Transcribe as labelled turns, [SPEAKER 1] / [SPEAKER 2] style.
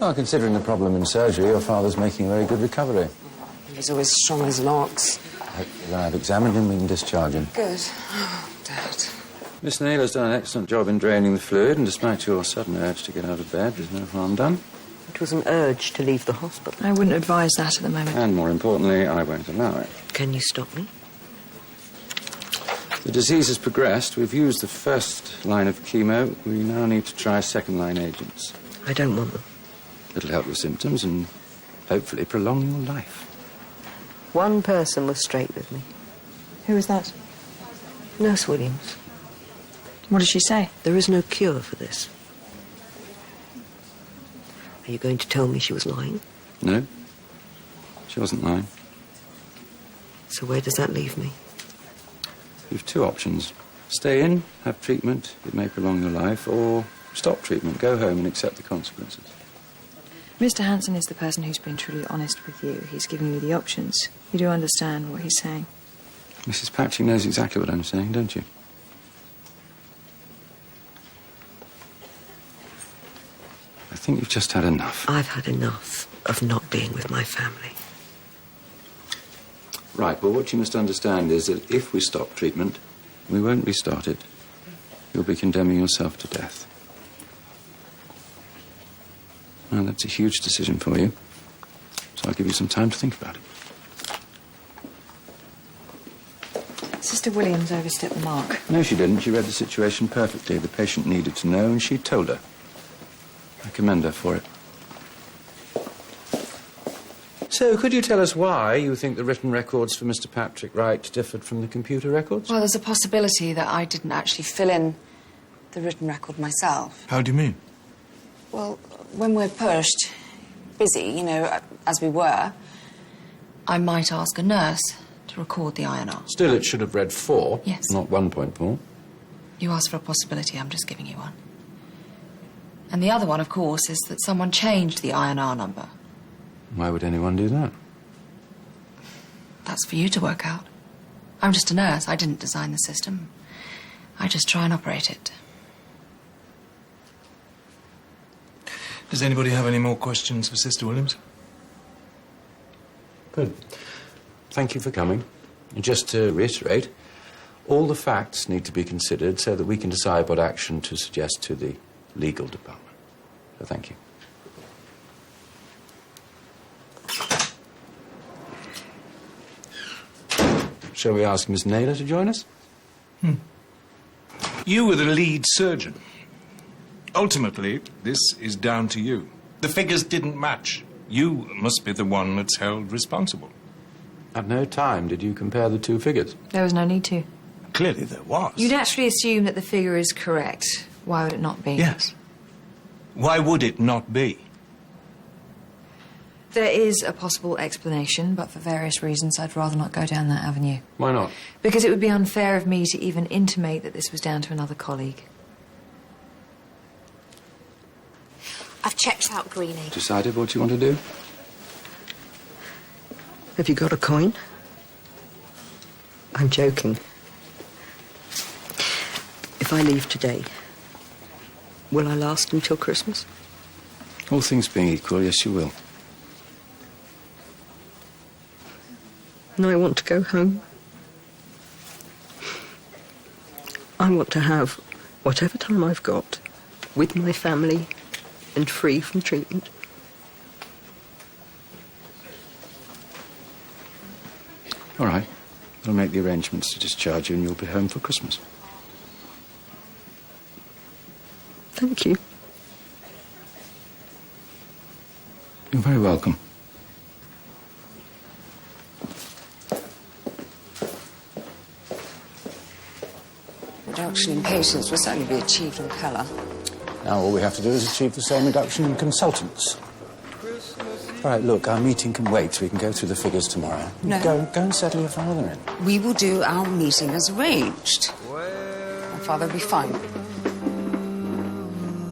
[SPEAKER 1] Well, considering the problem in surgery, your father's making a very good recovery.
[SPEAKER 2] He's always strong as an ox.
[SPEAKER 1] When I've examined him, we can discharge him.
[SPEAKER 2] Good. Oh, Dad.
[SPEAKER 1] Miss Naylor's done an excellent job in draining the fluid, and despite your sudden urge to get out of bed, there's no harm done.
[SPEAKER 3] It was an urge to leave the hospital.
[SPEAKER 4] I wouldn't advise that at the moment.
[SPEAKER 1] And more importantly, I won't allow it.
[SPEAKER 3] Can you stop me?
[SPEAKER 1] The disease has progressed. We've used the first line of chemo. We now need to try second-line agents.
[SPEAKER 3] I don't want them.
[SPEAKER 1] It'll help your symptoms and hopefully prolong your life.
[SPEAKER 3] One person was straight with me.
[SPEAKER 4] Who was that?
[SPEAKER 3] Nurse Williams.
[SPEAKER 4] What did she say?
[SPEAKER 3] There is no cure for this. Are you going to tell me she was lying?
[SPEAKER 1] No, she wasn't lying.
[SPEAKER 3] So where does that leave me?
[SPEAKER 1] You've two options. Stay in, have treatment, it may prolong your life, or stop treatment, go home and accept the consequences.
[SPEAKER 4] Mr. Hanssen is the person who's been truly honest with you. He's giving you the options. You do understand what he's saying.
[SPEAKER 1] Mrs. Patching knows exactly what I'm saying, don't you? I think you've just had enough.
[SPEAKER 3] I've had enough of not being with my family.
[SPEAKER 1] Right, well, what you must understand is that if we stop treatment, we won't restart it. You'll be condemning yourself to death. Well, that's a huge decision for you, so I'll give you some time to think about it.
[SPEAKER 4] Sister Williams overstepped the mark.
[SPEAKER 1] No, she didn't. She read the situation perfectly. The patient needed to know, and she told her. I commend her for it. So, could you tell us why you think the written records for Mr. Patrick Wright differed from the computer records?
[SPEAKER 2] Well, there's a possibility that I didn't actually fill in the written record myself.
[SPEAKER 5] How do you mean?
[SPEAKER 2] Well, when we're pushed, busy, you know, as we were, I might ask a nurse to record the INR.
[SPEAKER 1] Still, it should have read 4,
[SPEAKER 2] Yes.
[SPEAKER 1] not 1.4.
[SPEAKER 2] You asked for a possibility, I'm just giving you one. And the other one, of course, is that someone changed the INR number.
[SPEAKER 1] Why would anyone do that?
[SPEAKER 2] That's for you to work out. I'm just a nurse. I didn't design the system. I just try and operate it.
[SPEAKER 5] Does anybody have any more questions for Sister Williams?
[SPEAKER 1] Good. Thank you for coming. And just to reiterate, all the facts need to be considered so that we can decide what action to suggest to the legal department. So thank you. Shall we ask Miss Naylor to join us?
[SPEAKER 5] You were the lead surgeon. Ultimately, this is down to you. The figures didn't match. You must be the one that's held responsible.
[SPEAKER 1] At no time did you compare the two figures.
[SPEAKER 4] There was no need to.
[SPEAKER 5] Clearly there was.
[SPEAKER 4] You naturally assume that the figure is correct. Why would it not be?
[SPEAKER 5] Yes. Why would it not be?
[SPEAKER 4] There is a possible explanation, but for various reasons I'd rather not go down that avenue.
[SPEAKER 1] Why not?
[SPEAKER 4] Because it would be unfair of me to even intimate that this was down to another colleague.
[SPEAKER 6] I've checked out Greenie.
[SPEAKER 1] Decided what you want to do?
[SPEAKER 3] Have you got a coin? I'm joking. If I leave today, will I last until Christmas?
[SPEAKER 1] All things being equal, yes, you will.
[SPEAKER 3] And I want to go home. I want to have whatever time I've got with my family and free from treatment.
[SPEAKER 1] All right. I'll make the arrangements to discharge you and you'll be home for Christmas.
[SPEAKER 3] Thank you.
[SPEAKER 1] You're very welcome.
[SPEAKER 2] Reduction in patients will certainly be achieved in colour.
[SPEAKER 1] Now all we have to do is achieve the same reduction in consultants. All right, look, our meeting can wait. We can go through the figures tomorrow.
[SPEAKER 2] No.
[SPEAKER 1] Go and settle your father in.
[SPEAKER 2] We will do our meeting as arranged. My father will be fine.